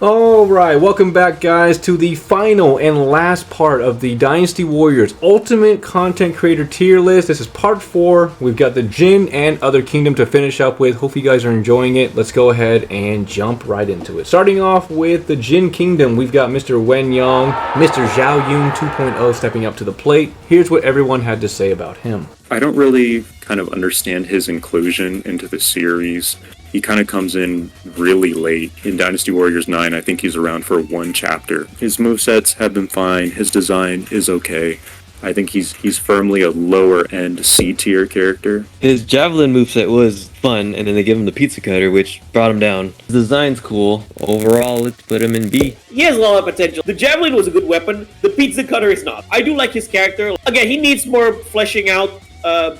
Alright, welcome back guys to the final and last part of the Dynasty Warriors Ultimate Content Creator tier list. This is part 4. We've got the Jin and Other Kingdom to finish up with. Hope you guys are enjoying it. Let's go ahead and jump right into it. Starting off with the Jin Kingdom, we've got Mr. Wen Yang, Mr. Zhao Yun 2.0 stepping up to the plate. Here's what everyone had to say about him. I don't really kind of understand his inclusion into the series. He kind of comes in really late. In Dynasty Warriors 9, I think he's around for one chapter. His movesets have been fine. His design is okay. I think he's firmly a lower-end C-tier character. His Javelin moveset was fun, and then they give him the Pizza Cutter, which brought him down. His design's cool. Overall, let's put him in B. He has a lot of potential. The Javelin was a good weapon. The Pizza Cutter is not. I do like his character. Again, he needs more fleshing out.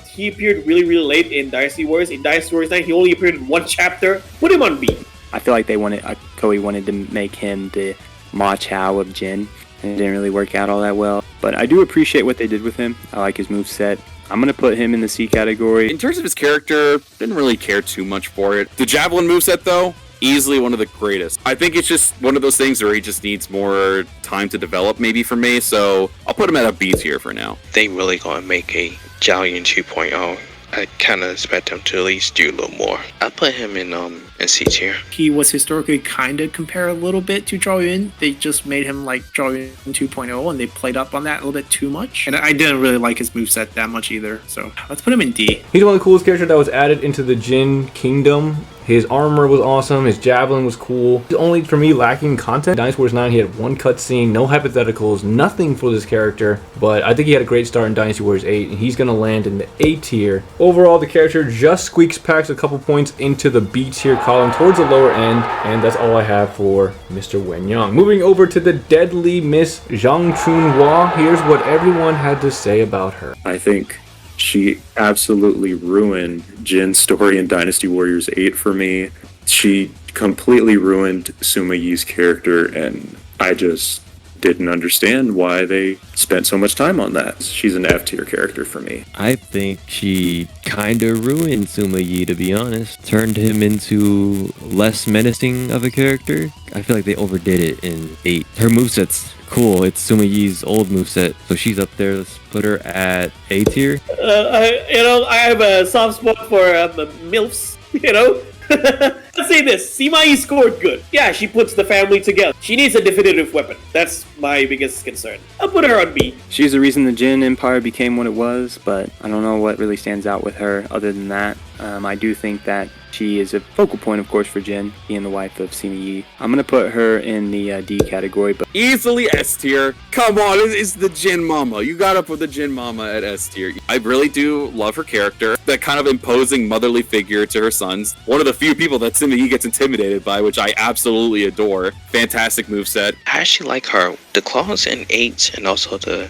He appeared really late in Dynasty Warriors. In Dynasty Warriors 9, he only appeared in one chapter. Put him on B. I feel like Koei wanted to make him the Ma Chao of Jin, and it didn't really work out all that well. But I do appreciate what they did with him. I like his moveset. I'm going to put him in the C category. In terms of his character, didn't really care too much for it. The Javelin moveset, though, easily one of the greatest. I think it's just one of those things where he just needs more time to develop, maybe, for me. So I'll put him at a B tier for now. They really going to make a Zhao Yun 2.0. I kind of expect him to at least do a little more. I put him in C tier. He was historically kind of compared a little bit to Zhao Yun. They just made him like Zhao Yun 2.0, and they played up on that a little bit too much. And I didn't really like his moveset that much either. So let's put him in D. He's one of the coolest characters that was added into the Jin Kingdom. His armor was awesome, his javelin was cool. He's only, for me, lacking content. Dynasty Warriors 9, he had one cutscene, no hypotheticals, nothing for this character. But I think he had a great start in Dynasty Warriors 8, and he's going to land in the A tier. Overall, the character just squeaks past a couple points into the B tier column towards the lower end. And that's all I have for Mr. Wen Yang. Moving over to the deadly Miss Zhang Chunhua. Here's what everyone had to say about her. I think she absolutely ruined Jin's story in Dynasty Warriors 8 for me. She completely ruined Sima Yi's character, and I just didn't understand why they spent so much time on that. She's an F tier character for me. I think she kinda ruined Sima Yi, to be honest. Turned him into less menacing of a character. I feel like they overdid it in 8. Her moveset's cool. It's Sima Yi's old moveset, so she's up there. Let's put her at A tier. I have a soft spot for MILFs, Let's say this, Sima Yi scored good. Yeah, she puts the family together. She needs a definitive weapon. That's my biggest concern. I'll put her on B. She's the reason the Jin Empire became what it was, but I don't know what really stands out with her other than that. I do think that she is a focal point, of course, for Jin, being the wife of Sima Yi. I'm going to put her in the D category. But Easily S tier. Come on, it's the Jin Mama. You gotta put the Jin Mama at S tier. I really do love her character. That kind of imposing motherly figure to her sons. One of the few people that Sima Yi gets intimidated by, which I absolutely adore. Fantastic moveset. I actually like her. The claws in 8 and also the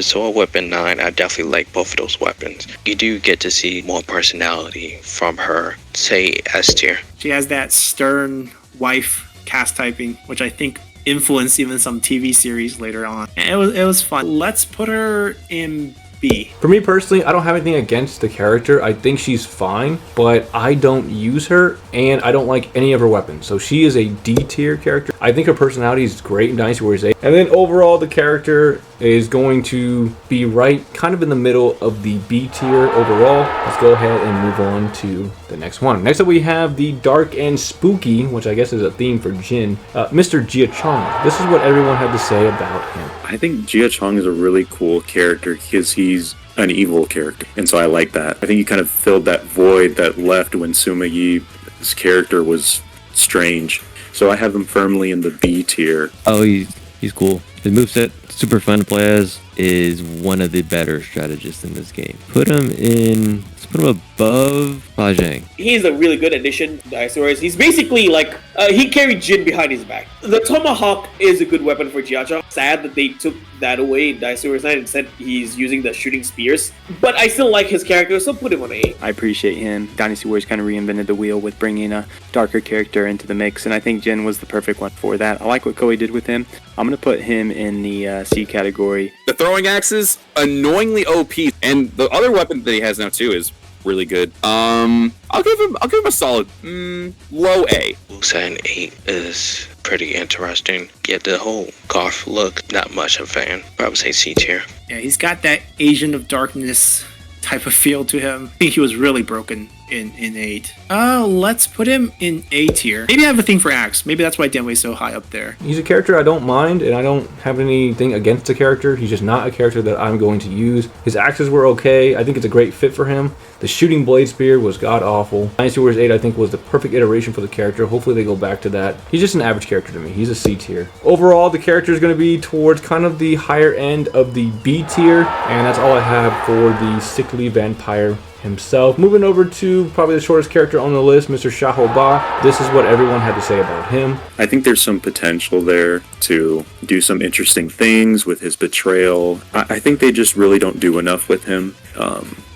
sword weapon 9, I definitely like both of those weapons. You do get to see more personality from her. Say S tier. She has that stern wife cast typing, which I think influenced even some TV series later on. And it was fun. Let's put her in B. For me personally, I don't have anything against the character. I think she's fine, but I don't use her, and I don't like any of her weapons. So she is a D tier character. I think her personality is great in Dynasty Warriors 8. And then overall, the character is going to be right kind of in the middle of the B tier overall. Let's go ahead and move on to the next one. Next up, we have the dark and spooky, which I guess is a theme for Jin, Mr. Jia Chong. This is what everyone had to say about him. I think Jia Chong is a really cool character because he's an evil character, and so I like that. I think he kind of filled that void that left when Sima Yi's character was strange. So I have him firmly in the B tier. Oh, he's cool. His moveset, super fun to play as, is one of the better strategists in this game. Let's put him above Fa Zhang. He's a really good addition to Dynasty Warriors. He's basically like, he carried Jin behind his back. The Tomahawk is a good weapon for Jia Chong. Sad that they took that away in Dynasty Warriors 9. Instead, he's using the shooting spears. But I still like his character, so put him on A. I appreciate him. Dynasty Warriors kind of reinvented the wheel with bringing a darker character into the mix, and I think Jin was the perfect one for that. I like what Koei did with him. I'm going to put him in the C category. The throwing axes, annoyingly OP, and the other weapon that he has now too is really good. I'll give him a solid low A. Wusan 8 is pretty interesting. Yet the whole goth look, not much of a fan. But I would say C tier. Yeah, he's got that Agent of Darkness type of feel to him. I think he was really broken in 8. Let's put him in A tier. Maybe I have a thing for Axe. Maybe that's why Denwei's so high up there. He's a character I don't mind, and I don't have anything against the character. He's just not a character that I'm going to use. His axes were okay. I think it's a great fit for him. The shooting blade spear was god-awful. Dynasty Warriors 8, I think, was the perfect iteration for the character. Hopefully they go back to that. He's just an average character to me. He's a C tier. Overall, the character is going to be towards kind of the higher end of the B tier, and that's all I have for the sickly vampire himself. Moving over to probably the shortest character on the list, Mr. Xiahou Ba. This is what everyone had to say about him. I think there's some potential there to do some interesting things with his betrayal. I think they just really don't do enough with him.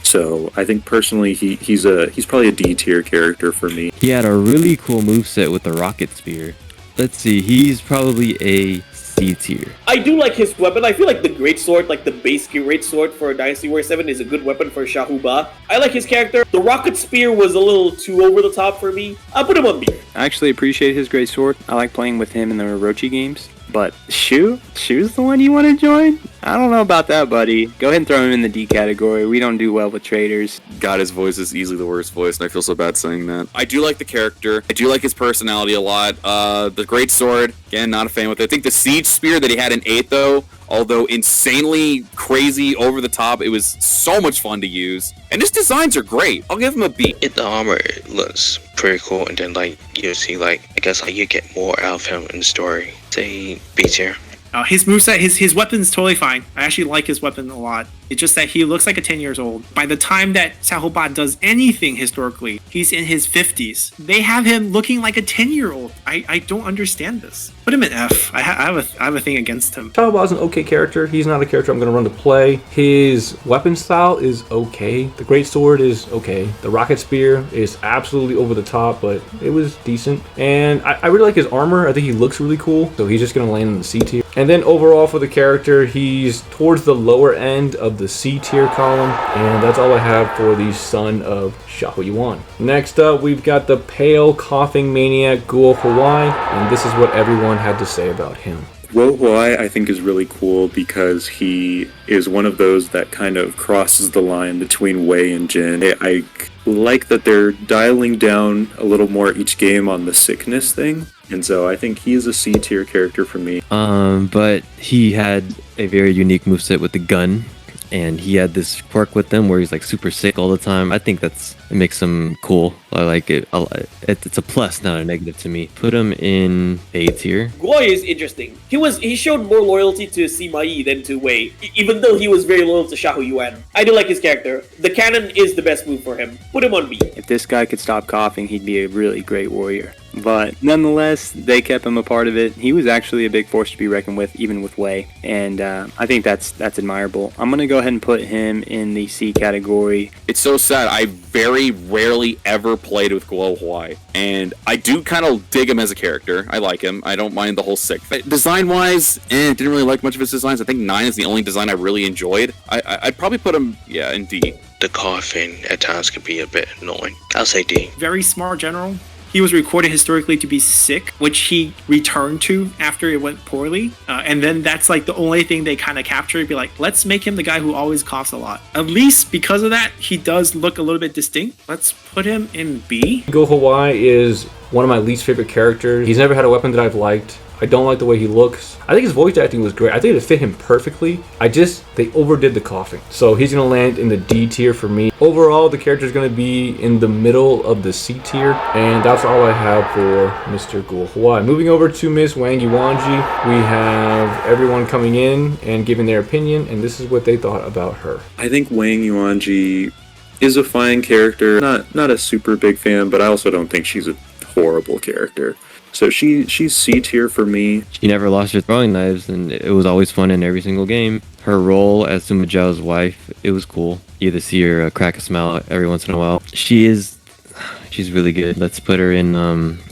So I think personally he's probably a D tier character for me. He had a really cool moveset with the rocket spear. Let's see, he's probably a C tier. I do like his weapon. I feel like the Great Sword, like the base Great Sword for Dynasty Warriors 7 is a good weapon for Xiahou Ba. I like his character. The Rocket Spear was a little too over the top for me. I'll put him on B. I actually appreciate his great sword. I like playing with him in the Orochi games. But Shu's the one you want to join? I don't know about that, buddy. Go ahead and throw him in the D category. We don't do well with traders. God, his voice is easily the worst voice, and I feel so bad saying that. I do like the character. I do like his personality a lot. The Great Sword, again, not a fan with it. I think the Siege Spear that he had in 8, though, although insanely crazy, over the top, it was so much fun to use. And his designs are great. I'll give him a B. The armor looks pretty cool, and then like you see like I guess like you get more out of him in the story. Say B tier. His moveset, his weapon's totally fine. I actually like his weapon a lot. It's just that he looks like a 10 years old. By the time that Xiahou Ba does anything historically, he's in his 50s. They have him looking like a 10-year-old. I don't understand this. Put him in F. I have a thing against him. Xiahou Ba's an okay character. He's not a character I'm going to run to play. His weapon style is okay. The Great Sword is okay. The Rocket Spear is absolutely over the top, but it was decent. And I really like his armor. I think he looks really cool. So he's just going to land in the C tier. And then overall for the character, he's towards the lower end of the C tier column. And that's all I have for the son of Xiahou Yuan. Next up, we've got the pale coughing maniac Guo Huai. And this is what everyone had to say about him. Guo Huai, I think, is really cool because he is one of those that kind of crosses the line between Wei and Jin. I like that they're dialing down a little more each game on the sickness thing. And so I think he's a C tier character for me. But he had a very unique moveset with the gun. And he had this quirk with them where he's like super sick all the time. I think it makes him cool. I like it. It's a plus, not a negative to me. Put him in A tier. Guo is interesting. He showed more loyalty to Sima Yi than to Wei, even though he was very loyal to Xiahou Yuan. I do like his character. The cannon is the best move for him. Put him on B. If this guy could stop coughing, he'd be a really great warrior. But nonetheless, they kept him a part of it. He was actually a big force to be reckoned with, even with Wei. And I think that's admirable. I'm going to go ahead and put him in the C category. It's so sad. I very rarely ever played with Guo Huai. And I do kind of dig him as a character. I like him. I don't mind the whole sick thing. Design-wise, didn't really like much of his designs. I think 9 is the only design I really enjoyed. I'd probably put him, in D. The coughing at times can be a bit annoying. I'll say D. Very smart general. He was recorded historically to be sick, which he returned to after it went poorly. And then that's like the only thing they kind of captured. Be like, let's make him the guy who always coughs a lot. At least because of that, he does look a little bit distinct. Let's put him in B. Guo Huai is one of my least favorite characters. He's never had a weapon that I've liked. I don't like the way he looks. I think his voice acting was great. I think it fit him perfectly. They overdid the coughing. So he's going to land in the D tier for me. Overall, the character is going to be in the middle of the C tier. And that's all I have for Mr. Guo Huai. Moving over to Miss Wang Yuanji, we have everyone coming in and giving their opinion. And this is what they thought about her. I think Wang Yuanji is a fine character. Not a super big fan, but I also don't think she's a horrible character. So she's C tier for me. She never lost her throwing knives, and it was always fun in every single game. Her role as Sima Zhao's wife, it was cool. You get to see her crack a smile every once in a while. She's really good. Let's put her in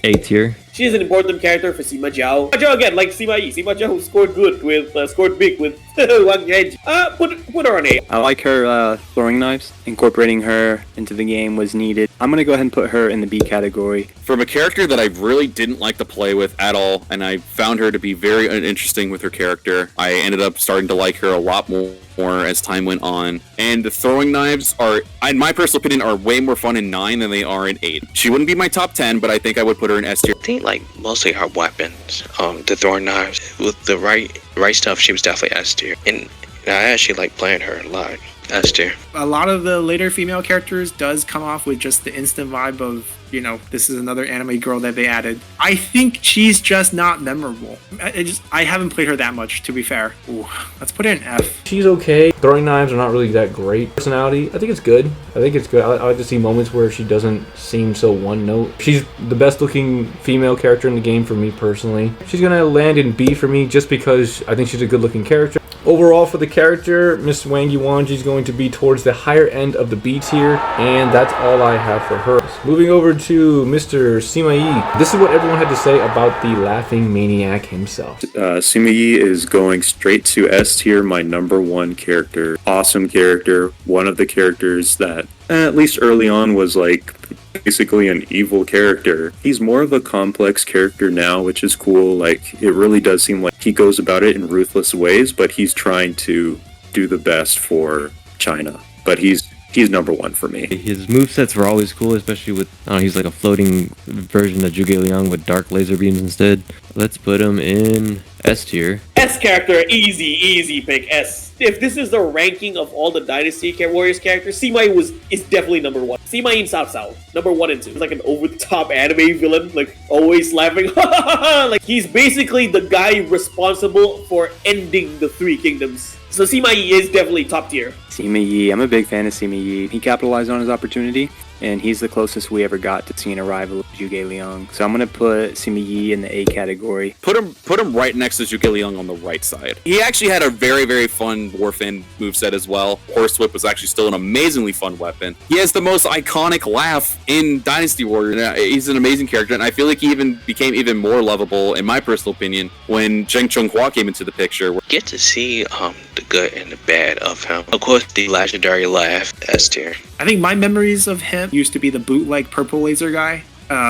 A tier. She is an important character for Sima Zhao. Sima Zhao again, like Sima Yi. Sima Zhao scored good with scored big with Wang Yuanji. Put her on A. I like her throwing knives. Incorporating her into the game was needed. I'm going to go ahead and put her in the B category. From a character that I really didn't like to play with at all, and I found her to be very uninteresting with her character, I ended up starting to like her a lot more as time went on. And the throwing knives are, in my personal opinion, are way more fun in 9 than they are in 8. She wouldn't be my top 10, but I think I would put her in S tier. I think like mostly her weapons, the throwing knives with the right stuff, she was definitely S tier. And I actually like playing her a lot. S tier. A lot of the later female characters does come off with just the instant vibe of, you know, this is another anime girl that they added. I think she's just not memorable. I haven't played her that much, to be fair. Ooh, let's put her in F. She's okay. Throwing knives are not really that great. Personality, I think it's good. I like to see moments where she doesn't seem so one note. She's the best looking female character in the game for me personally. She's gonna land in B for me just because I think she's a good looking character. Overall for the character, Miss Wang Yuanji is going to be towards the higher end of the B tier, and that's all I have for her. Moving over to Mr. Sima Yi. This is what everyone had to say about the laughing maniac himself. Sima Yi is going straight to S tier, my number 1 character. Awesome character. One of the characters that, at least early on, was like basically an evil character. He's more of a complex character now, which is cool. Like, it really does seem like he goes about it in ruthless ways, but he's trying to do the best for China. But he's number 1 for me. His movesets were always cool, especially with, I don't know, he's like a floating version of Zhuge Liang with dark laser beams instead. Let's put him in S tier. S character, easy pick, S. If this is the ranking of all the Dynasty Warriors characters, Sima Yi is definitely number 1. Sima Yi and Cao Cao, number 1 and 2. He's like an over-the-top anime villain, like always laughing. Like he's basically the guy responsible for ending the 3 kingdoms. So Sima Yi is definitely top tier. Sima Yi, I'm a big fan of Sima Yi. He capitalized on his opportunity, and he's the closest we ever got to seeing a rival of Zhuge Liang. So I'm going to put Sima Yi in the A category. Put him right next to Zhuge Liang on the right side. He actually had a very, very fun War Fan moveset as well. Horsewhip was actually still an amazingly fun weapon. He has the most iconic laugh in Dynasty Warrior. He's an amazing character, and I feel like he even became even more lovable, in my personal opinion, when Zhang Chunhua came into the picture. Get to see the good and the bad of him. Of course, the legendary laugh, S tier. I think my memories of him used to be the bootleg purple laser guy.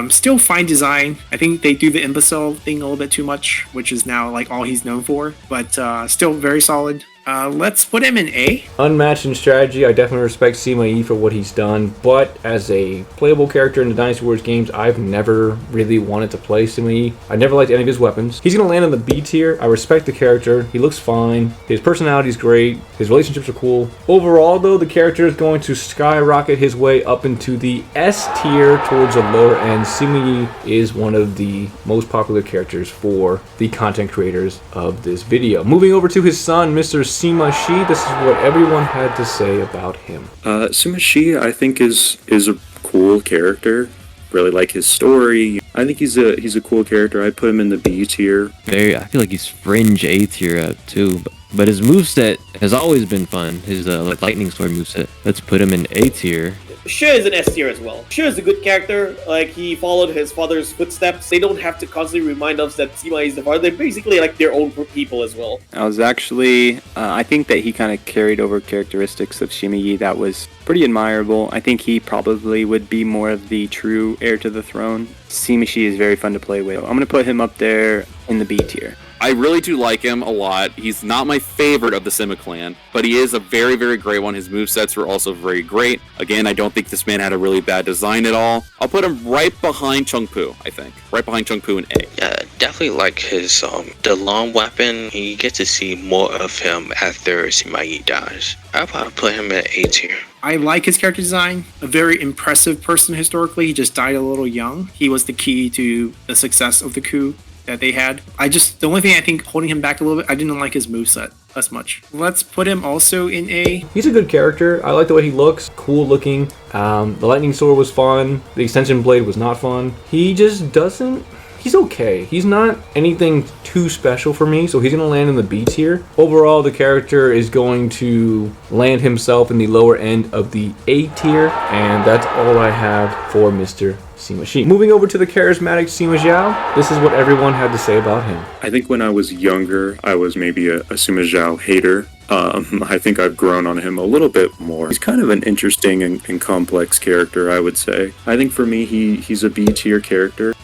Still fine design. I think they do the imbecile thing a little bit too much, which is now like all he's known for, but still very solid. Let's put him in A. Unmatched in strategy, I definitely respect Sima Yi for what he's done, but as a playable character in the Dynasty Warriors games, I've never really wanted to play Sima Yi. I never liked any of his weapons. He's going to land on the B tier. I respect the character. He looks fine. His personality is great. His relationships are cool. Overall, though, the character is going to skyrocket his way up into the S tier towards the lower end. Sima Yi is one of the most popular characters for the content creators of this video. Moving over to his son, Mr. Sima Shi, this is what everyone had to say about him. Sima Shi, I think, is a cool character. Really like his story. I think he's a cool character. I'd put him in the B tier. I feel like he's fringe A tier too, but his moveset has always been fun. His like lightning sword moveset. Let's put him in A tier. Shi is an S tier as well. Shi is a good character. Like, he followed his father's footsteps. They don't have to constantly remind us that Sima is the father. They're basically like their own people as well. I was actually, I think that he kind of carried over characteristics of Sima Yi that was pretty admirable. I think he probably would be more of the true heir to the throne. Sima Shi is very fun to play with. I'm going to put him up there in the B tier. I really do like him a lot. He's not my favorite of the Sima clan, but he is a very, very great one. His movesets were also very great. Again, I don't think this man had a really bad design at all. I'll put him right behind Chung Pu, I think. Right behind Chung Pu in A. Yeah, definitely like his, the long weapon. You get to see more of him after Sima Yi dies. I'll probably put him at A tier. I like his character design. A very impressive person historically. He just died a little young. He was the key to the success of the coup that they had. The only thing I think holding him back a little bit, I didn't like his moveset as much. Let's put him also in A. He's a good character. I like the way he looks. Cool looking. The lightning sword was fun. The extension blade was not fun. He just doesn't... he's okay. He's not anything too special for me, so he's going to land in the B tier. Overall, the character is going to land himself in the lower end of the A tier, and that's all I have for Mr. Sima Shi. Moving over to the charismatic Sima Zhao, this is what everyone had to say about him. I think when I was younger, I was maybe a Sima Zhao hater. I think I've grown on him a little bit more. He's kind of an interesting and complex character, I would say. I think for me, he's a B tier character.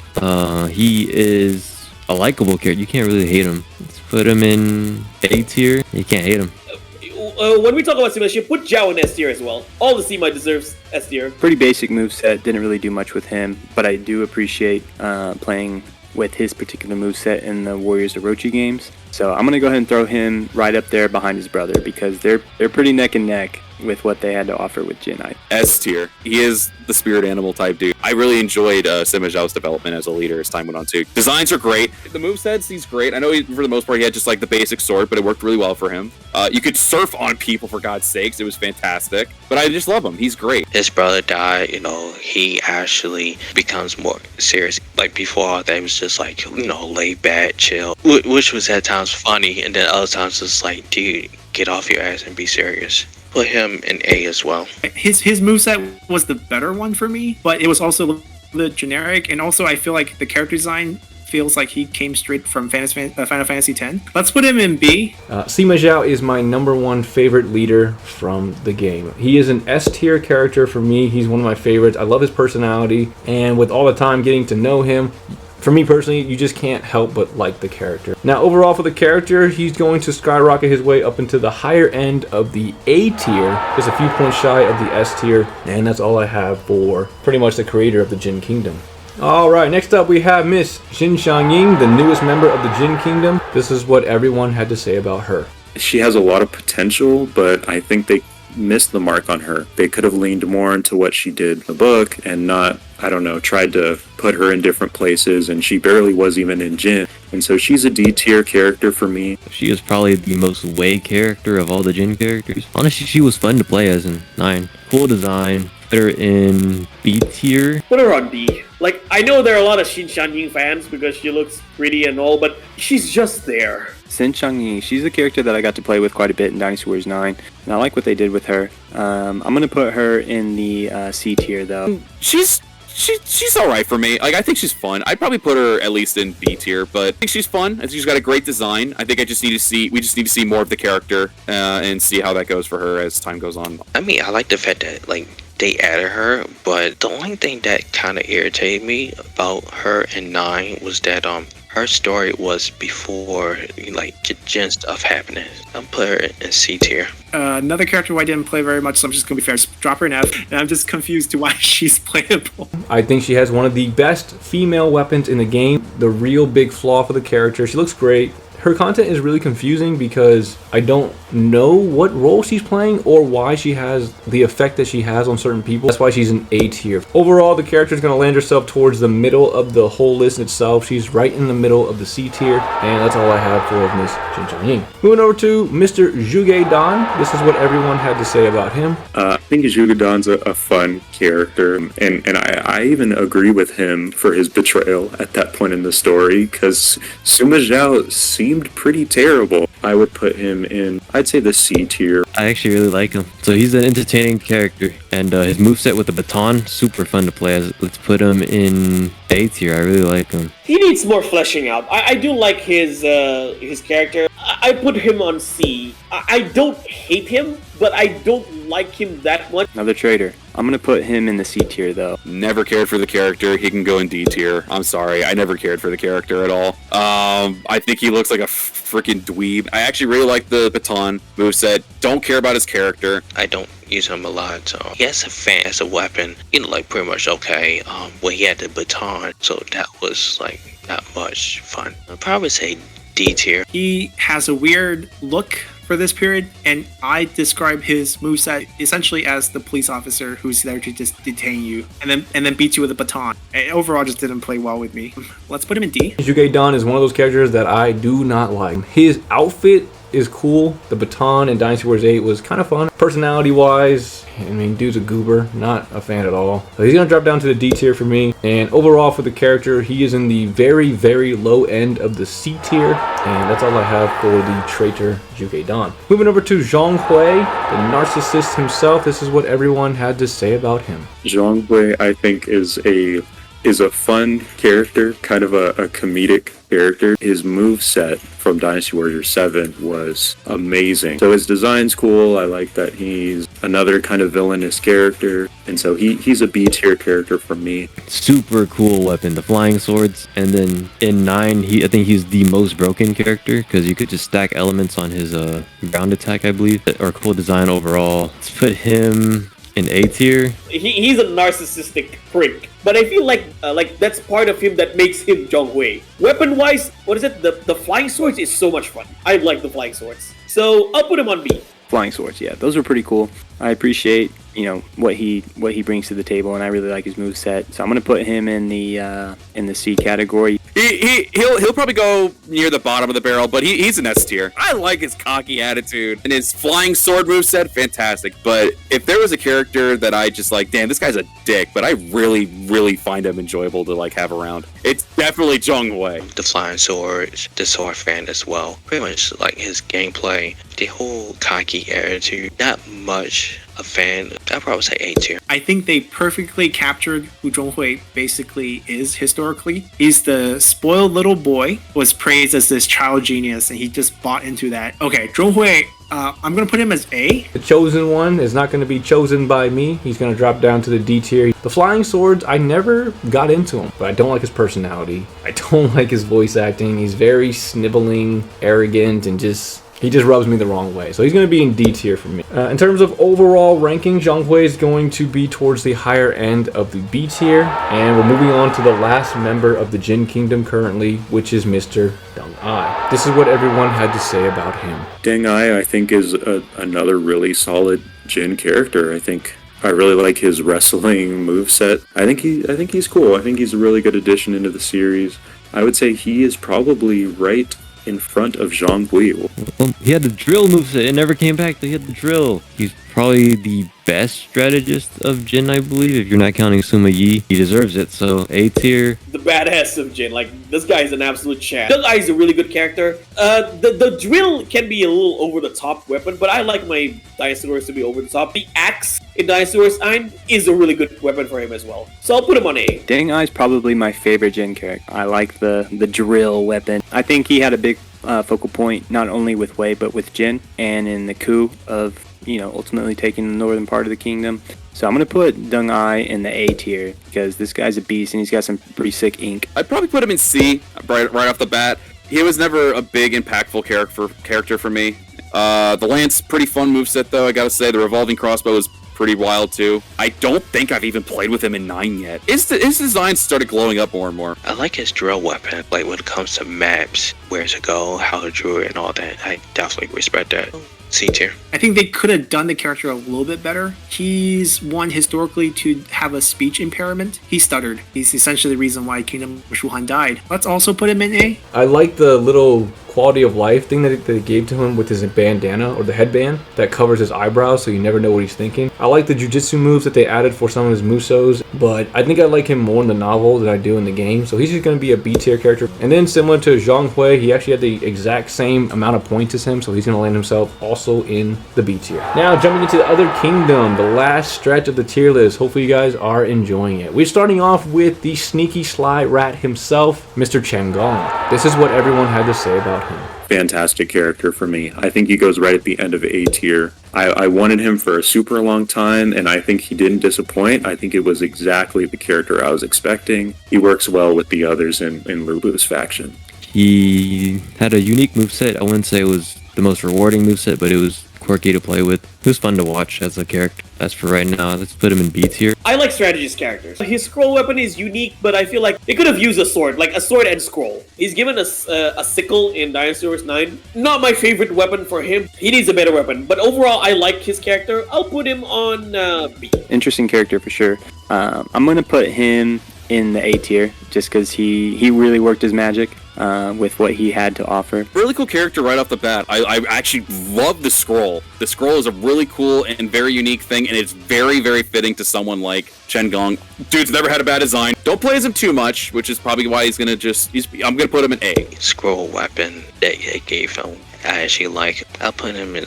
He is a likable character. You can't really hate him. Let's put him in A tier. You can't hate him. When we talk about Sima Shi, put Zhao in S tier as well. All the Sima deserves S tier. Pretty basic moveset, didn't really do much with him, but I do appreciate playing with his particular moveset in the Warriors Orochi games. So I'm going to go ahead and throw him right up there behind his brother because they're pretty neck and neck with what they had to offer with JIN. S tier. He is the spirit animal type dude. I really enjoyed Sima Zhao's development as a leader as time went on too. Designs are great. The movesets, he's great. I know for the most part he had just like the basic sword, but it worked really well for him. You could surf on people for God's sakes. It was fantastic. But I just love him. He's great. His brother died, he actually becomes more serious. Like before, that was just like, laid back, chill, which was at times funny, and then other times it's like, dude, get off your ass and be serious. Put him in A as well. His moveset was the better one for me, but it was also a little bit generic, and also I feel like the character design feels like he came straight from Final Fantasy X. Let's put him in B. Sima Zhao is my #1 favorite leader from the game. He is an S tier character for me. He's one of my favorites. I love his personality, and with all the time getting to know him, for me personally, you just can't help but like the character. Now, overall for the character, he's going to skyrocket his way up into the higher end of the A tier, just a few points shy of the S tier, and that's all I have for pretty much the creator of the JIN Kingdom. Alright, next up we have Miss Xin Xianying, the newest member of the JIN Kingdom. This is what everyone had to say about her. She has a lot of potential, but I think they missed the mark on her. They could have leaned more into what she did in the book and not, tried to put her in different places, and she barely was even in JIN. And so she's a D tier character for me. She is probably the most Wei character of all the JIN characters. Honestly, she was fun to play as in 9. Cool design. Put her in B tier. Put her on D. Like, I know there are a lot of Xin Xianying fans because she looks pretty and all, but she's just there. Xin Xianying, she's a character that I got to play with quite a bit in Dynasty Warriors 9, and I like what they did with her. I'm going to put her in the C tier, though. She's alright for me. Like, I think she's fun. I'd probably put her at least in B tier, but I think she's fun. I think she's got a great design. I think we just need to see more of the character and see how that goes for her as time goes on. I mean, I like the fact that, they added her, but the only thing that kind of irritated me about her in 9 was that her story was before JIN stuff happening. I'll put her in C tier. Another character who I didn't play very much, so I'm just gonna be fair. Just drop her in F, and I'm just confused to why she's playable. I think she has one of the best female weapons in the game. The real big flaw for the character. She looks great. Her content is really confusing because I don't know what role she's playing or why she has the effect that she has on certain people. That's why she's an A tier. Overall, the character is going to land herself towards the middle of the whole list itself. She's right in the middle of the C tier, and that's all I have for Miss Xin Xianying. Moving over to Mr. Zhuge Dan. This is what everyone had to say about him. I think Zhuge Dan's a fun character, and I even agree with him for his betrayal at that point in the story, because Sima Zhao seemed pretty terrible. I would put him in, I'd say, the C tier. I actually really like him. So he's an entertaining character, and his moveset with the baton, super fun to play as. Let's put him in A tier. I really like him. He needs more fleshing out. I do like his character. I put him on C. I don't hate him, but I don't like him that much. Another traitor. I'm going to put him in the C tier, though. Never cared for the character. He can go in D tier. I'm sorry. I never cared for the character at all. I think he looks like a freaking dweeb. I actually really like the baton moveset. Don't care about his character. I don't use him a lot, so he has a fan as a weapon, pretty much okay. When he had the baton, so that was not much fun. I'd probably say D tier. He has a weird look for this period, and I describe his moveset essentially as the police officer who's there to just detain you and then beat you with a baton. And overall, just didn't play well with me. Let's put him in D. Zhuge Dan is one of those characters that I do not like. His outfit is cool. The baton in Dynasty Warriors 8 was kind of fun. Personality wise, I mean, dude's a goober, not a fan at all. So he's gonna drop down to the D tier for me. And overall for the character, he is in the very, very low end of the C tier. And that's all I have for the traitor Zhuge Dan. Moving over to Zhong Hui, the narcissist himself. This is what everyone had to say about him. Zhong Hui, I think, is a fun character, kind of a comedic character. His move set from Dynasty Warriors 7 was amazing. So his design's cool. I like that he's another kind of villainous character. And so he's a B tier character for me. Super cool weapon, the flying swords. And then in 9, I think he's the most broken character because you could just stack elements on his ground attack, I believe. Or cool design overall. Let's put him in A tier. He's a narcissistic prick, but I feel like that's part of him that makes him Zhong Hui. Weapon wise, what is it? The flying swords is so much fun. I like the flying swords, so I'll put him on B. Flying swords, yeah, those are pretty cool. I appreciate, you know, what he brings to the table, and I really like his moveset. So I'm gonna put him in the C category. He'll probably go near the bottom of the barrel, but he's an S tier. I like his cocky attitude and his flying sword moveset, fantastic. But if there was a character that I just like, damn, this guy's a dick, but I really, really find him enjoyable to like have around, it's definitely Zhong Hui. The flying swords, the sword fan as well. Pretty much like his gameplay, the whole cocky attitude. Not much a fan. I'd probably say A tier. I think they perfectly captured who Zhong Hui basically is historically. He's the spoiled little boy, was praised as this child genius, and he just bought into that. Okay, Zhong Hui, I'm going to put him as A. The chosen one is not going to be chosen by me. He's going to drop down to the D tier. The flying swords, I never got into him, but I don't like his personality. I don't like his voice acting. He's very sniveling, arrogant, and he just rubs me the wrong way. So he's going to be in D tier for me. In terms of overall ranking, Zhong Hui is going to be towards the higher end of the B tier. And we're moving on to the last member of the Jin Kingdom currently, which is Mr. Deng Ai. This is what everyone had to say about him. Deng Ai, I think, is another really solid Jin character. I really like his wrestling moveset. I think he's cool. I think he's a really good addition into the series. I would say he is probably right in front of Zhang Hui. Well, he had the drill moveset. It never came back. He had the drill. He's probably the best strategist of Jin, I believe. If you're not counting Sima Yi, he deserves it. So A tier. The badass of Jin. Like, this guy is an absolute champ. Deng Ai is a really good character. The drill can be a little over the top weapon, but I like my Dynasty Warriors to be over the top. The axe in Dynasty Warriors 9 is a really good weapon for him as well. So I'll put him on A. Deng Ai is probably my favorite Jin character. I like the drill weapon. I think he had a big focal point not only with Wei but with Jin, and in the coup of, you know, ultimately taking the northern part of the kingdom. So I'm gonna put Deng Ai in the A tier because this guy's a beast and he's got some pretty sick ink. I'd probably put him in C right off the bat. He was never a big impactful character for me. The lance, pretty fun moveset though, I gotta say. The revolving crossbow is pretty wild too. I don't think I've even played with him in 9 yet. His design started glowing up more and more. I like his drill weapon. Like when it comes to maps, where to go, how to draw it, and all that. I definitely respect that. C tier. I think they could have done the character a little bit better. He's one historically to have a speech impairment. He stuttered. He's essentially the reason why Kingdom of Shuhan died. Let's also put him in A. I like the little quality of life thing that they gave to him with his bandana or the headband that covers his eyebrows so you never know what he's thinking. I like the jujitsu moves that they added for some of his musos, but I think I like him more in the novel than I do in the game, so he's just going to be a B tier character. And then similar to Zhang Hui, he actually had the exact same amount of points as him, so he's going to land himself also in the B tier. Now jumping into the other kingdom, the last stretch of the tier list. Hopefully you guys are enjoying it. We're starting off with the sneaky sly rat himself, Mr. Chen Gong. This is what everyone had to say about him. Fantastic character for me. I think he goes right at the end of A tier. I wanted him for a super long time, and I think he didn't disappoint. I think it was exactly the character I was expecting. He works well with the others in Lulu's faction. He had a unique moveset. I wouldn't say it was the most rewarding moveset, but it was quirky to play with. It was fun to watch as a character. As for right now, let's put him in B tier. I like strategist characters. His scroll weapon is unique, but I feel like they could have used a sword, like a sword and scroll. He's given us a sickle in Dynasty Warriors 9. Not my favorite weapon for him. He needs a better weapon, but overall, I like his character. I'll put him on B. Interesting character for sure. I'm gonna put him in the A tier just because he really worked his magic. with what he had to offer. Really cool character right off the bat. I actually love the scroll. The scroll is a really cool and very unique thing, and it's very, very fitting to someone like Chen Gong. Dude's never had a bad design. Don't play as him too much, which is probably why I'm gonna put him in A. Scroll weapon that it gave him, I actually like. I'll put him in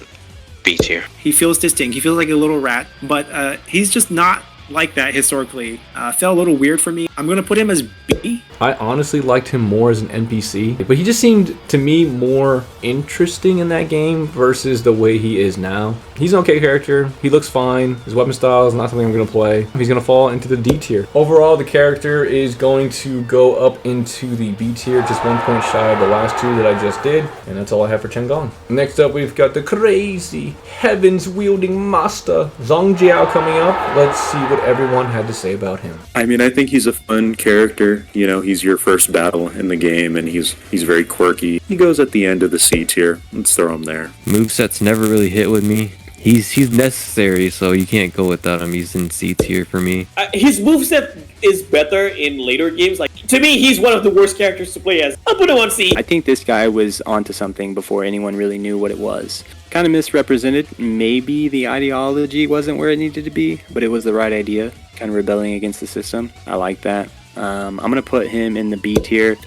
B tier. He feels distinct. He feels like a little rat, but he's just not like that historically. Felt a little weird for me. I'm gonna put him as B. I honestly liked him more as an NPC, but he just seemed to me more interesting in that game versus the way he is now. He's an okay character. He looks fine. His weapon style is not something I'm going to play. He's going to fall into the D tier. Overall, the character is going to go up into the B tier, just 1 point shy of the last two that I just did. And that's all I have for Chen Gong. Next up, we've got the crazy heavens-wielding master, Zhang Jiao, coming up. Let's see what everyone had to say about him. I mean, I think he's a fun character. You know, he's your first battle in the game, and he's very quirky. He goes at the end of the C tier. Let's throw him there. Movesets never really hit with me. He's necessary, so you can't go without him. He's in C tier for me. His moveset is better in later games. Like, to me, he's one of the worst characters to play as. I'll put him on C. I think this guy was onto something before anyone really knew what it was. Kind of misrepresented. Maybe the ideology wasn't where it needed to be, but it was the right idea. Kind of rebelling against the system. I like that. I'm going to put him in the B tier.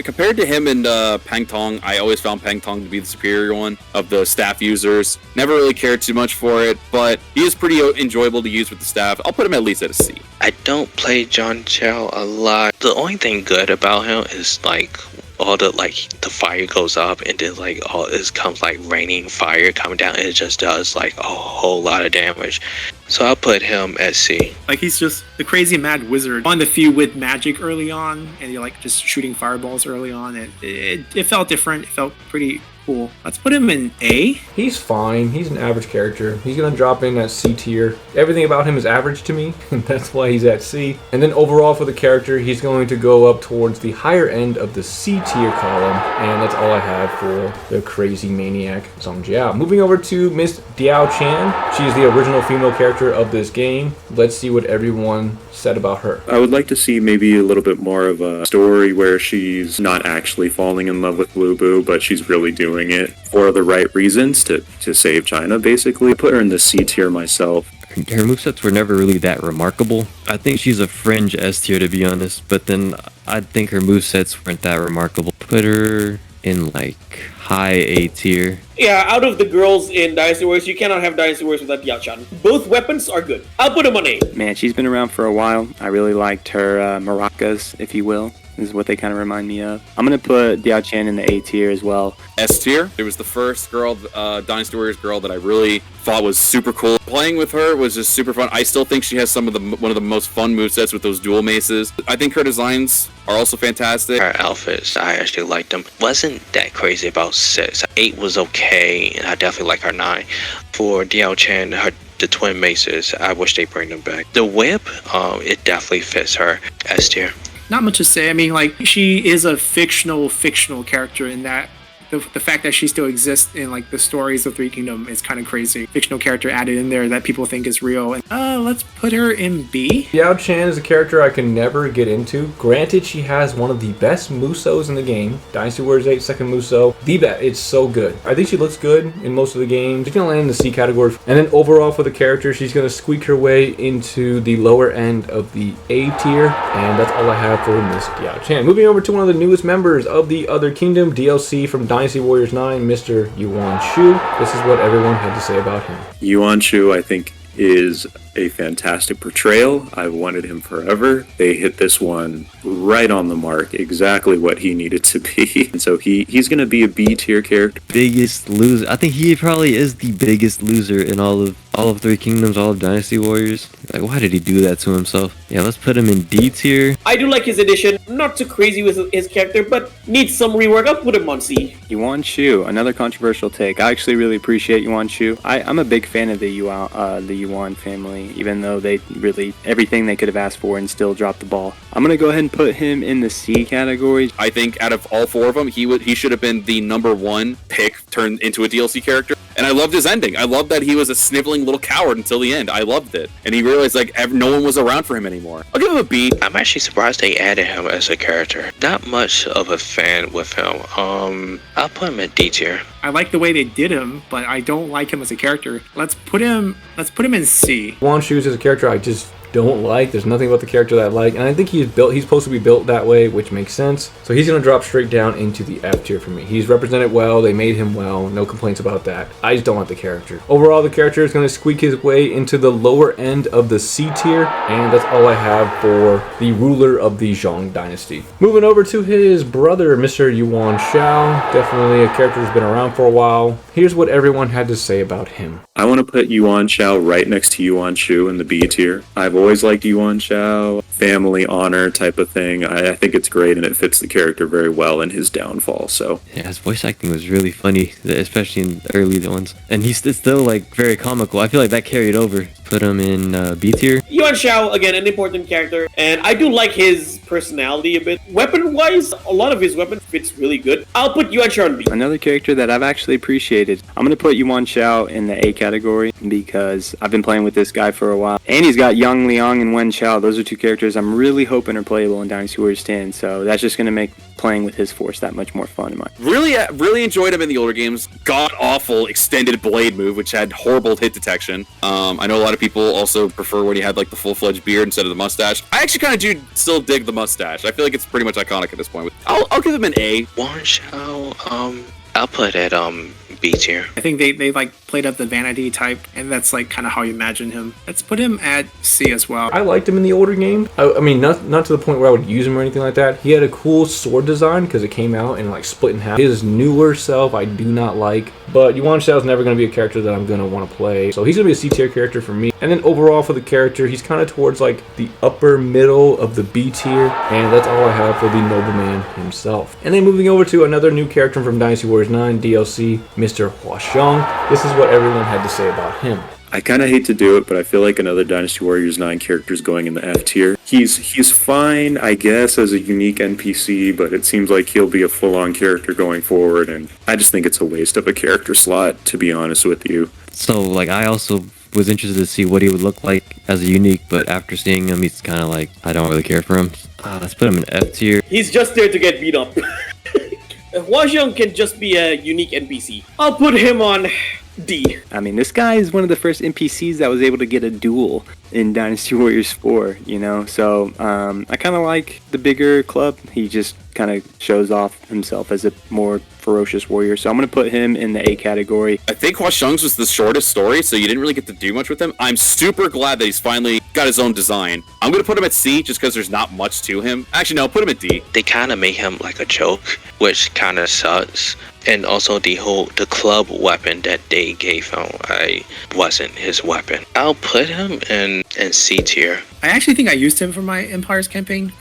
Compared to him and Peng Tong, I always found Peng Tong to be the superior one of the staff users. Never really cared too much for it, but he is pretty enjoyable to use with the staff. I'll put him at least at a C. I don't play Zhang Jiao a lot. The only thing good about him is like all the fire goes up and then all this comes raining fire coming down and it just does a whole lot of damage. So I'll put him at C. He's just the crazy mad wizard. One of the few with magic early on, and you're just shooting fireballs early on. It felt different. It felt pretty cool. Let's put him in A. He's fine. He's an average character. He's going to drop in at C tier. Everything about him is average to me, and that's why he's at C. And then overall for the character, he's going to go up towards the higher end of the C tier column, and that's all I have for the crazy maniac Zhang Jiao. Moving over to Miss Diaochan. She's the original female character of this game. Let's see what everyone said about her. I would like to see maybe a little bit more of a story where she's not actually falling in love with Lu Bu, but she's really doing it for the right reasons to save China, basically. Put her in the C tier myself. Her movesets were never really that remarkable. I think she's a fringe S tier, to be honest, but then I think her movesets weren't that remarkable. Put her in high A tier. Yeah, out of the girls in Dynasty Warriors, you cannot have Dynasty Warriors without Diaochan. Both weapons are good. I'll put him on A. Man, she's been around for a while. I really liked her maracas, if you will. This is what they kind of remind me of. I'm going to put Diaochan in the A tier as well. S tier. It was the first girl, Dynasty Warriors girl, that I really thought was super cool. Playing with her was just super fun. I still think she has one of the most fun movesets with those dual maces. I think her designs are also fantastic. Her outfits, I actually liked them. Wasn't that crazy about 6. 8 was okay, and I definitely like her 9. For Diaochan, the twin maces, I wish they bring them back. The whip, it definitely fits her. S tier. Not much to say. I mean, she is a fictional character in that the fact that she still exists in the stories of Three Kingdom is kind of crazy. Fictional character added in there that people think is real. And let's put her in B. Diaochan is a character I can never get into. Granted, she has one of the best Musos in the game. Dynasty Warriors 8 second Muso. The best. It's so good. I think she looks good in most of the games. She's going to land in the C category. And then overall for the character, she's going to squeak her way into the lower end of the A tier. And that's all I have for Miss Diaochan. Moving over to one of the newest members of the Other Kingdom, DLC from Dynasty Warriors 9, Mr. Yuan Shu. This is what everyone had to say about him. Yuan Shu, I think, is a fantastic portrayal. I've wanted him forever. They hit this one right on the mark, exactly what he needed to be. And so he's going to be a B tier character. Biggest loser. I think he probably is the biggest loser in all of Three Kingdoms, all of Dynasty Warriors. Why did he do that to himself? Yeah, let's put him in D tier. I do like his addition. Not too crazy with his character, but needs some rework. I'll put him on C. Yuan Shu, another controversial take. I actually really appreciate Yuan Shu. I'm a big fan of the Yuan family, even though they really everything they could have asked for and still dropped the ball. I'm gonna go ahead and put him in the C category. I think out of all 4 of them, he should have been the #1 pick turned into a DLC character. And I loved his ending. I loved that he was a sniveling little coward until the end. I loved it. And he realized like no one was around for him anymore. I'll give him a B. I'm actually surprised they added him as a character. Not much of a fan with him. I'll put him at D tier. I like the way they did him, but I don't like him as a character. Let's put him in C. Yuan Shu as a character I just don't like. There's nothing about the character that I like, and I think he's supposed to be built that way, which makes sense. So he's going to drop straight down into the F tier for me. He's represented well, they made him well, no complaints about that. I just don't like the character. Overall, the character is going to squeak his way into the lower end of the C tier, and that's all I have for the ruler of the Zhong dynasty. Moving over to his brother, Mr. Yuan Shao. Definitely a character who's been around for a while. Here's what everyone had to say about him. I want to put Yuan Shao right next to Yuan Shu in the B tier. I've always liked Yuan Shao, family honor type of thing. I think it's great and it fits the character very well in his downfall. So Yeah, his voice acting was really funny, especially in the early ones. And he's still like very comical. I feel like that carried over. Put him in B tier. Yuan Shao, again, an important character, and I do like his personality a bit. Weapon-wise, a lot of his weapon fits really good. I'll put Yuan Shao in B. Another character that I've actually appreciated. I'm going to put Yuan Shao in the A category because I've been playing with this guy for a while. And he's got Yang Liang and Wen Shao. Those are two characters I'm really hoping are playable in Dynasty Warriors 10. So that's just going to make playing with his force that much more fun in my Really enjoyed him in the older games. God-awful extended blade move, which had horrible hit detection. I know a lot of people also prefer when he had like the full-fledged beard instead of the mustache. I actually kind of do still dig the mustache. I feel like it's pretty much iconic at this point. I'll give him an A. Wang Shao, I'll put it B tier. I think they like played up the vanity type, and that's like kind of how you imagine him. Let's put him at C as well. I liked him in the older game. I mean, not to the point where I would use him or anything like that. He had a cool sword design because it came out and like split in half. His newer self I do not like, but Yuan Shao is never going to be a character that I'm going to want to play. So he's going to be a C tier character for me. And then overall for the character, he's kind of towards like the upper middle of the B tier, and that's all I have for the nobleman himself. And then moving over to another new character from Dynasty Warriors 9 DLC, Mr. Hua Xiong. This is what everyone had to say about him. I kind of hate to do it, but I feel like another Dynasty Warriors 9 character is going in the F tier. He's fine, I guess, as a unique NPC, but it seems like he'll be a full-on character going forward, and I just think it's a waste of a character slot, to be honest with you. So like I also was interested to see what he would look like as a unique, but after seeing him, he's kind of like, I don't really care for him. Let's put him in F tier. He's just there to get beat up. Hua Xiong can just be a unique NPC. I'll put him on D. I mean, this guy is one of the first NPCs that was able to get a duel in Dynasty Warriors 4, you know? So, I kind of like the bigger club. He just kind of shows off himself as a more ferocious warrior. So I'm going to put him in the A category. I think Hua Xiong's was the shortest story, so you didn't really get to do much with him. I'm super glad that he's finally got his own design. I'm going to put him at C just because there's not much to him. Actually, no, put him at D. They kind of made him like a joke, which kind of sucks. And also the club weapon that they gave him, wasn't his weapon. I'll put him in C tier. I actually think I used him for my Empires campaign.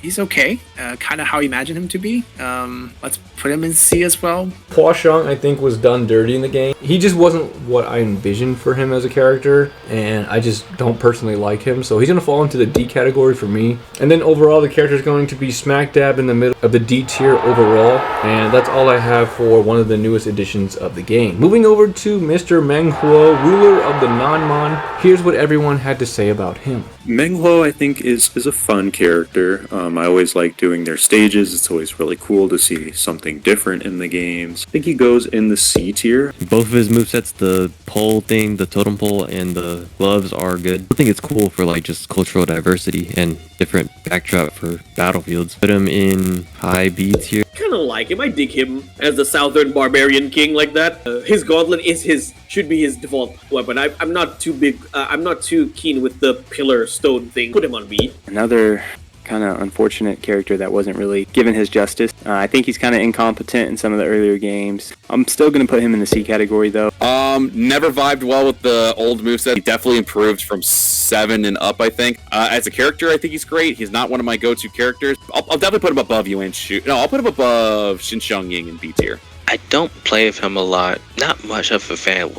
He's okay, kind of how I imagine him to be. Let's put him in C as well. Hua Xiong, I think, was done dirty in the game. He just wasn't what I envisioned for him as a character, and I just don't personally like him, so he's going to fall into the D category for me. And then overall, the character is going to be smack dab in the middle of the D tier overall, and that's all I have for one of the newest editions of the game. Moving over to Mr. Meng Huo, ruler of the Nanman. Here's what everyone had to say about him. Meng Huo, I think, is a fun character. I always like doing their stages. It's always really cool to see something different in the games. I think he goes in the C tier. Both of his movesets, the pole thing, the totem pole, and the gloves are good. I think it's cool for like just cultural diversity and different backdrop for battlefields. Put him in high B tier. Kind of like him. I dig him as the Southern Barbarian King like that. His gauntlet should be his default weapon. I'm not too big. I'm not too keen with the pillar stone thing. Put him on B. Another kind of unfortunate character that wasn't really given his justice. I think he's kind of incompetent in some of the earlier games. I'm still going to put him in the C category though. Never vibed well with the old moveset. He definitely improved from 7 and up, I think. As a character, I think he's great. He's not one of my go-to characters. I'll definitely put him above Yuan Shu. No, I'll put him above Xin Xianying in B tier. I don't play with him a lot. Not much of a fan.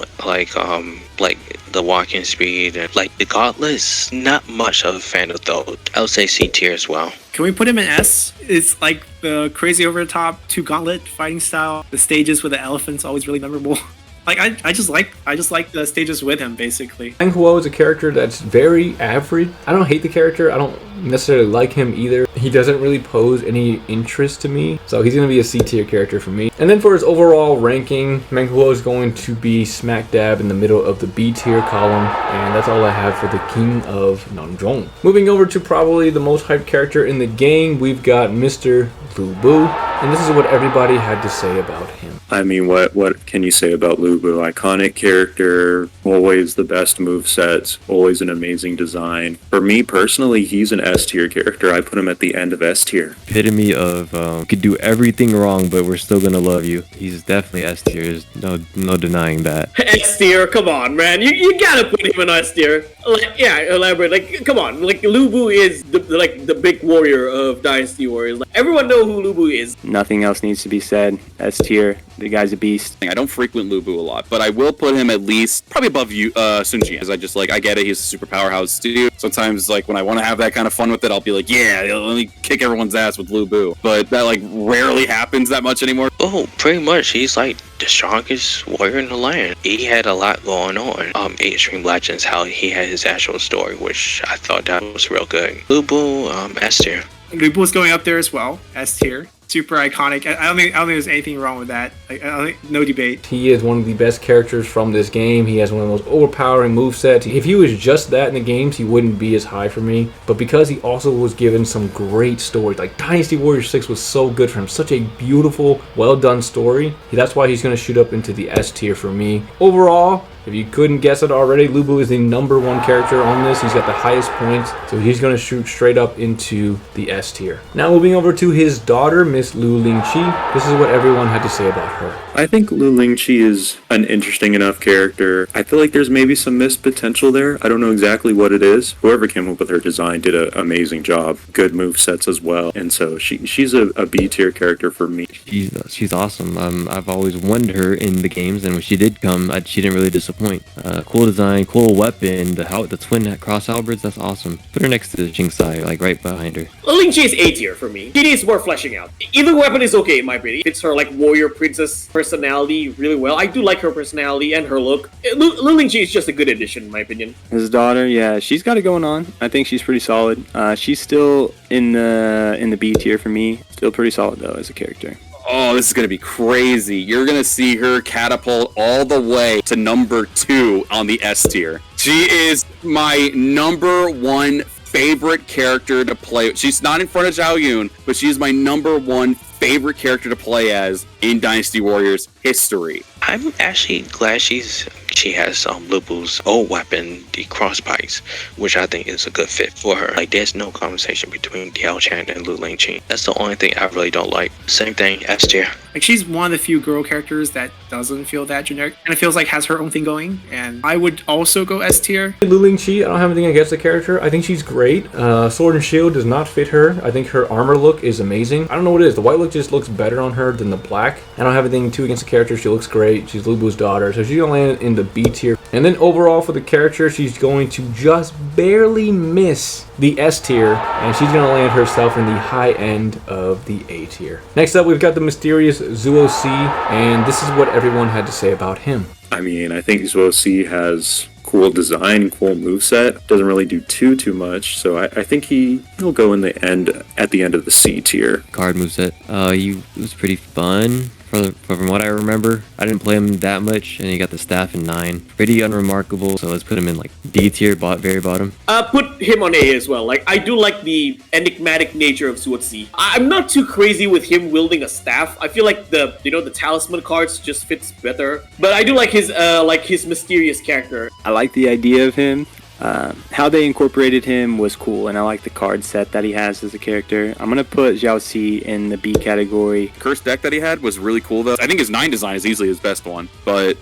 Like the walking speed and like the gauntlets. Not much of a fan of those. I would say C tier as well. Can we put him in S? It's like the crazy over the top 2 gauntlet fighting style. The stages with the elephants always really memorable. Like I just like the stages with him basically. Meng Huo is a character that's very average. I don't hate the character. I don't necessarily like him either. He doesn't really pose any interest to me, so he's going to be a C tier character for me. And then for his overall ranking, Meng Huo is going to be smack dab in the middle of the B tier column, and that's all I have for the King of Nanzhong. Moving over to probably the most hyped character in the game, we've got Mr. Lu Bu, and this is what everybody had to say about him. I mean, what can you say about Lu Bu? Iconic character, always the best movesets, always an amazing design. For me personally, he's an S tier character. I put him at the end of S tier. Epitome of could do everything wrong, but we're still gonna love you. He's definitely S tier. There's no denying that. S tier, come on, man. You gotta put him in S tier. Like, yeah, elaborate. Like, come on. Like, Lu Bu is the big warrior of Dynasty Warriors. Like, everyone know who Lu Bu is. Nothing else needs to be said. S tier. The guy's a beast. I don't frequent Lu Bu a lot, but I will put him at least probably above Sun Jian. Because I get it, he's a super powerhouse too. Sometimes, like, when I want to have that kind of fun with it, I'll be like, yeah, let me kick everyone's ass with Lu Bu. But that, like, rarely happens that much anymore. Oh, pretty much. He's like the strongest warrior in the land. He had a lot going on. Extreme Legends, how he had his actual story, which I thought that was real good. Lu Bu, S tier. Lu Bu is going up there as well, S tier. Super iconic. I don't think there's anything wrong with that. I don't think, no debate. He is one of the best characters from this game. He has one of the most overpowering movesets. If he was just that in the games, he wouldn't be as high for me. But because he also was given some great stories, like Dynasty Warriors 6 was so good for him. Such a beautiful, well done story. That's why he's going to shoot up into the S tier for me. Overall, if you couldn't guess it already, Lu Bu is the #1 character on this. He's got the highest points, so he's going to shoot straight up into the S tier. Now moving over to his daughter, Miss Lu Lingqi. This is what everyone had to say about her. I think Lu Lingqi is an interesting enough character. I feel like there's maybe some missed potential there. I don't know exactly what it is. Whoever came up with her design did an amazing job. Good move sets as well. And so she's a B tier character for me. She's awesome. I've always wanted her in the games, and when she did come, she didn't really disappoint. Cool design, cool weapon. The twin cross halberds, that's awesome. Put her next to Jing Sai, like right behind her. Lingqi is A tier for me. She needs more fleshing out. Either weapon is okay in my opinion. It's her like warrior princess personality really well. I do like her personality and her look. Lu Lingqi is just a good addition in my opinion. His daughter, yeah, she's got it going on. I think she's pretty solid. She's still in the B tier for me. Still pretty solid though as a character. Oh, this is going to be crazy. You're going to see her catapult all the way to #2 on the S tier. She is my #1 favorite character to play. She's not in front of Zhao Yun, but she's my #1 favorite character to play as in Dynasty Warriors history. I'm actually glad she has Lu Bu's old weapon, the crossbikes, which I think is a good fit for her. Like, there's no conversation between Diaochan and Lu Lingqi. That's the only thing I really don't like. Same thing, S tier. Like, she's one of the few girl characters that doesn't feel that generic, and it feels like has her own thing going, and I would also go S tier. Lu Lingqi, I don't have anything against the character. I think she's great. Sword and Shield does not fit her. I think her armor look is amazing. I don't know what it is. The white look just looks better on her than the black. I don't have anything too against the character. She looks great. She's Lu Bu's daughter, so she's gonna land in the B tier. And then overall for the character, she's going to just barely miss the S tier, and she's gonna land herself in the high end of the A tier. Next up, we've got the mysterious Zuo Ci, and this is what everyone had to say about him. I mean, I think Zuo Ci has cool design, cool moveset. Doesn't really do too much, so I think he'll go in the end at the end of the C tier. Card moveset. He was pretty fun. From what I remember, I didn't play him that much, and he got the staff in 9. Pretty unremarkable, so let's put him in like D tier, very bottom. Put him on A as well. Like, I do like the enigmatic nature of Zuo Ci. I'm not too crazy with him wielding a staff. I feel like the talisman cards just fits better. But I do like his mysterious character. I like the idea of him. How they incorporated him was cool, and I like the card set that he has as a character. I'm gonna put Zhao Ci in the B category. Cursed deck that he had was really cool though. I think his 9 design is easily his best one, but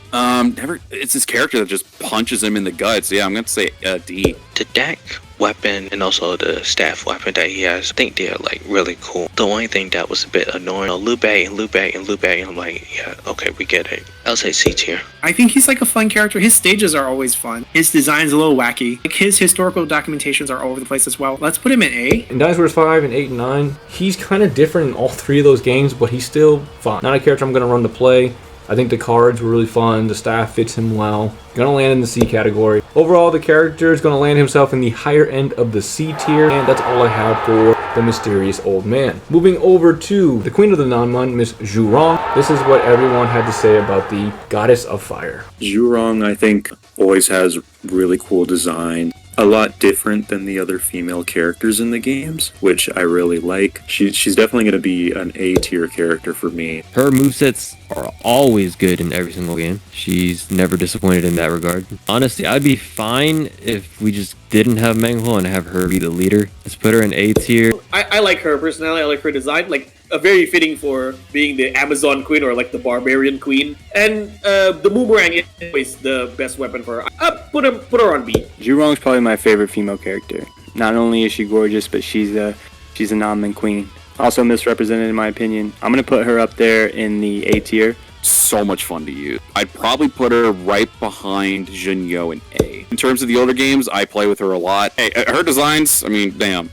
it's his character that just punches him in the gut. So yeah, I'm gonna say D. The deck, weapon, and also the staff weapon that he has, I think they're like really cool. The only thing that was a bit annoying, Liu Bei and I'm like, yeah, okay, we get it. I'll say C tier. I think he's like a fun character. His stages are always fun. His design's a little wacky. Like, his historical documentations are all over the place as well. Let's put him in A. In Dynasty Warriors 5 and 8 and 9, he's kind of different in all 3 of those games, but he's still fun. Not a character I'm going to run to play. I think the cards were really fun. The staff fits him well. Gonna land in the C category. Overall, the character is gonna land himself in the higher end of the C tier, and that's all I have for the mysterious old man. Moving over to the queen of the Nanman, Miss Zhurong. This is what everyone had to say about the goddess of fire. Zhurong, I think, always has really cool design. A lot different than the other female characters in the games, which I really like. She's definitely going to be an A tier character for me. Her movesets are always good in every single game. She's never disappointed in that regard. Honestly, I'd be fine if we just didn't have Meng Huo and have her be the leader. Let's put her in A tier. I like her personality. I like her design. Like, very fitting for being the Amazon queen or like the barbarian queen. And the boomerang is always the best weapon for her. Put her on B. Zhurong's probably my favorite female character. Not only is she gorgeous, but she's a Nanman queen. Also misrepresented in my opinion. I'm gonna put her up there in the A tier. So much fun to use. I'd probably put her right behind Jinyo in A. In terms of the older games, I play with her a lot. Hey, her designs, I mean, damn.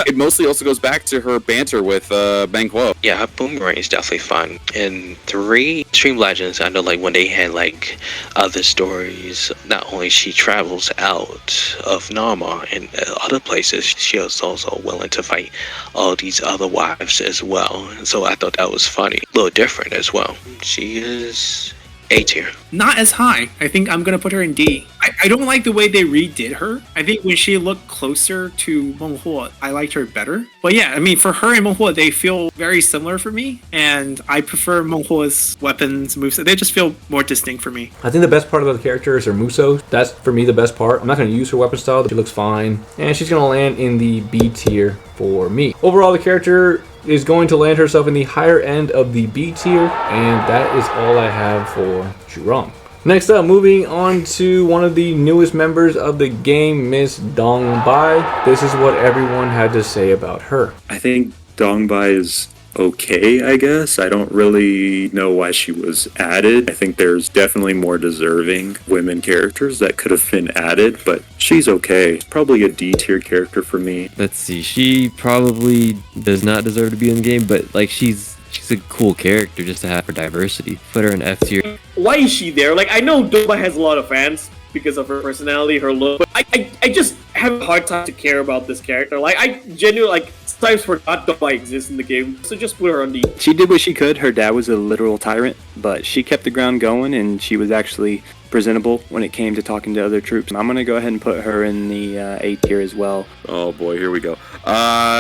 It mostly also goes back to her banter with Meng Huo. Yeah, her boomerang is definitely fun. In 3 Stream Legends, I know like when they had like other stories, not only she travels out of Nama and other places, she was also willing to fight all these other wives as well. So I thought that was funny. A little different as well. She is A tier. Not as high. I think I'm gonna put her in D. I don't like the way they redid her. I think when she looked closer to Meng Huo, I liked her better. But yeah, I mean, for her and Meng Huo, they feel very similar for me, and I prefer Meng Huo's weapons, moves. They just feel more distinct for me. I think the best part about the character is her Muso. That's, for me, the best part. I'm not going to use her weapon style. She looks fine. And she's going to land in the B tier for me. Overall, the character is going to land herself in the higher end of the B tier, and that is all I have for Zhurong. Next up, moving on to one of the newest members of the game, Miss Deng Ai. This is what everyone had to say about her. I think Deng Ai is okay, I guess. I don't really know why she was added. I think there's definitely more deserving women characters that could have been added, but she's okay. Probably a D tier character for me. Let's see. She probably does not deserve to be in the game, but like she's a cool character just to have for diversity. Put her in F tier. Why is she there? Like, I know Doba has a lot of fans because of her personality, her look, but I just have a hard time to care about this character. Like, I genuinely, like, sometimes forgot Doba exists in the game, so just put her on D. She did what she could. Her dad was a literal tyrant, but she kept the ground going, and she was actually presentable when it came to talking to other troops. I'm going to go ahead and put her in the A tier as well. Oh boy, here we go.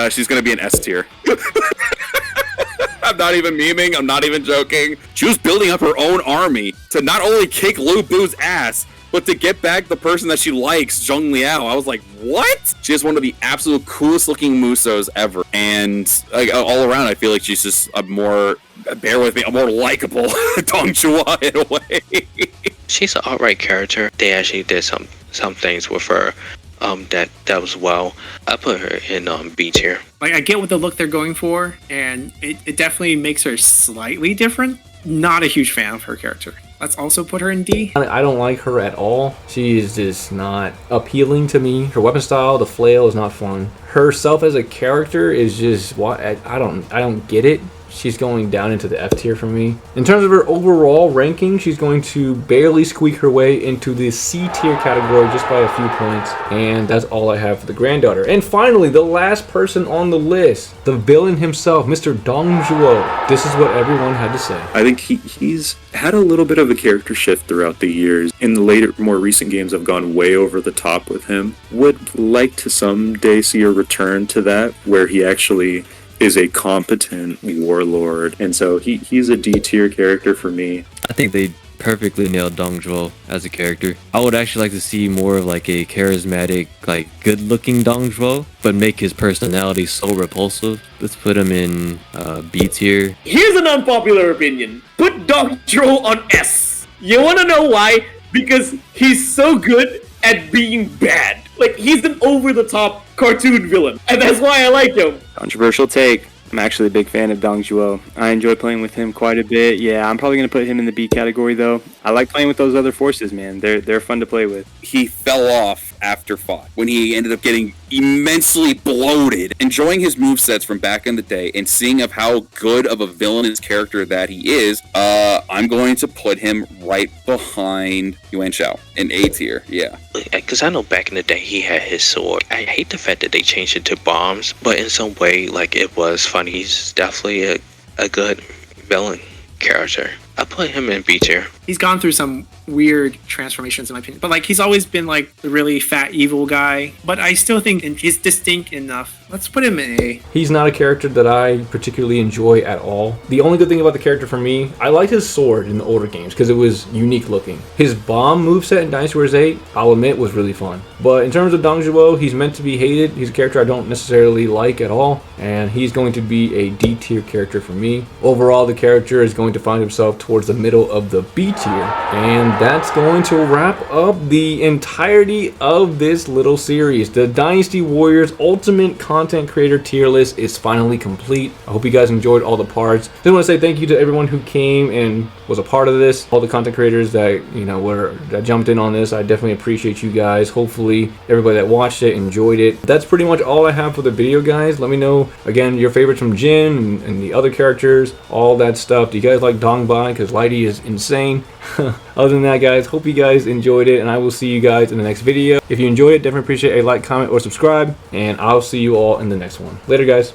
She's gonna be an S tier. I'm not even memeing, I'm not even joking. She was building up her own army to not only kick Lu Bu's ass, but to get back the person that she likes, Zhong Liao. I was like, what? She has one of the absolute coolest looking Musos ever. And like all around, I feel like she's just a more, bear with me, a more likable Dong Chua in a way. She's an alright character. They actually did some things with her that was well. I put her in B tier. Like, I get what the look they're going for, and it definitely makes her slightly different. Not a huge fan of her character. Let's also put her in D. I don't like her at all. She is just not appealing to me. Her weapon style, the flail, is not fun. Herself as a character is just what I don't get it. She's going down into the F tier for me. In terms of her overall ranking, she's going to barely squeak her way into the C tier category just by a few points. And that's all I have for the granddaughter. And finally, the last person on the list, the villain himself, Mr. Dong Zhuo. This is what everyone had to say. I think he's had a little bit of a character shift throughout the years. In the later, more recent games, I've gone way over the top with him. Would like to someday see a return to that, where he actually is a competent warlord, and so he's a D tier character for me. I think they perfectly nailed Dong Zhuo as a character. I would actually like to see more of like a charismatic, like good-looking Dong Zhuo, but make his personality so repulsive. Let's put him in B tier. Here's an unpopular opinion. Put Dong Zhuo on S. You wanna know why? Because he's so good at being bad. Like, he's an over-the-top cartoon villain, and that's why I like him. Controversial take. I'm actually a big fan of Deng Zhuo. I enjoy playing with him quite a bit. Yeah, I'm probably going to put him in the B category, though. I like playing with those other forces, man. They're fun to play with. He fell off after 5 when he ended up getting immensely bloated. Enjoying his movesets from back in the day and seeing of how good of a villainous character that he is, I'm going to put him right behind Yuan Shao in A tier. Yeah. Because I know back in the day he had his sword. I hate the fact that they changed it to bombs, but in some way, like, it was funny. He's definitely a good villain character. I put him in B tier. He's gone through some weird transformations in my opinion, but like he's always been like the really fat evil guy, but I still think he's distinct enough. Let's put him in A. He's not a character that I particularly enjoy at all. The only good thing about the character for me, I liked his sword in the older games because it was unique looking. His bomb moveset in Dynasty Warriors 8, I'll admit, was really fun. But in terms of Deng Zhuo, he's meant to be hated. He's a character I don't necessarily like at all, and he's going to be a D tier character for me. Overall, the character is going to find himself towards the middle of the B tier, and that's going to wrap up the entirety of this little series. The Dynasty Warriors Ultimate Content Creator tier list is finally complete. I hope you guys enjoyed all the parts. Just want to say thank you to everyone who came and was a part of this. All the content creators that that jumped in on this. I definitely appreciate you guys. Hopefully everybody that watched it enjoyed it. That's pretty much all I have for the video, guys. Let me know again your favorites from Jin and the other characters, all that stuff. Do you guys like Dong Bai? Because Lighty is insane. Other than that, guys, hope you guys enjoyed it, and I will see you guys in the next video. If you enjoyed it, definitely appreciate a like, comment, or subscribe, and I'll see you all in the next one. Later, guys.